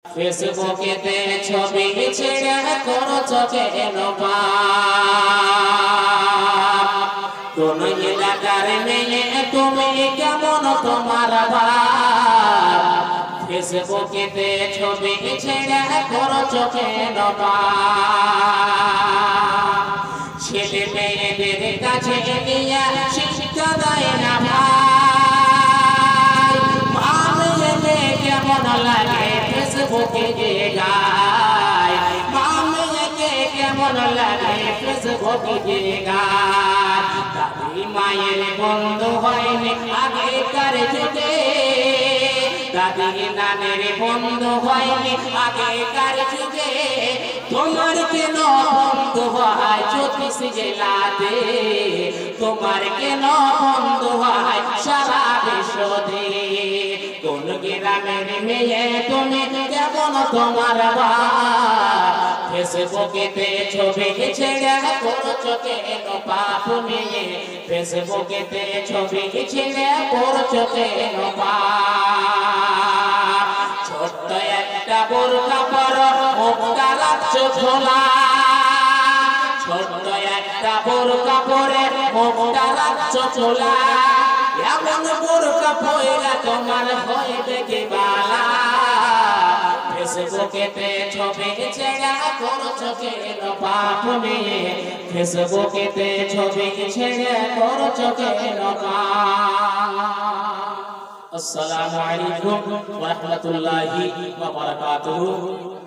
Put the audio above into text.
ফেসবুকেতে ছবি ছেড়ে করছো কেন কোন এলাকার মেয়ে তুমি কেমন তোমার ভাব ফেসবুকেতে ছবি ছেড়ে করছো কেন ছেলে মেয়েদের কাছে নিয়ে শিক্ষা দেয় না কেমন লাগে ফেসবুকে যে গায় মামেকে কেমন লাগে ফেসবুকে যে গায় দাদি মায়ের বন্ধু হয়নি আগেকার যুগে দাদি নানের বন্ধু হয়নি আগেকার যুগে তোমার কেন বন্ধু হয় 34 জেলাতে তোমার কেন বন্ধু হয় সারা দেশে কোন গ্রামের মেয়ে তুমি কেমন তোমার ভাব ফেসবুকেতে ছবি ছেড়ে করছো কেন পাপ নিয়ে ফেসবুকেতে ছবি ছেড়ে করছো কেন পাপ ছোট্ট একটা বোরকা পরো মুখটা রাখছো খোলা ছোট্ট একটা বোরকা পরে মুখটা রাখছো খোলা এমন বোরকা পয়রা তোমার ভয় দেখে বালা ফেসবুকেতে ছবি ছেড়ে করছো কেন পাপ নিয়ে ফেসবুকেতে ছবি ছেড়ে করছো কেন পাপ আসসালামু আলাইকুম ওয়া রাহমাতুল্লাহি ওয়া বারাকাতুহু।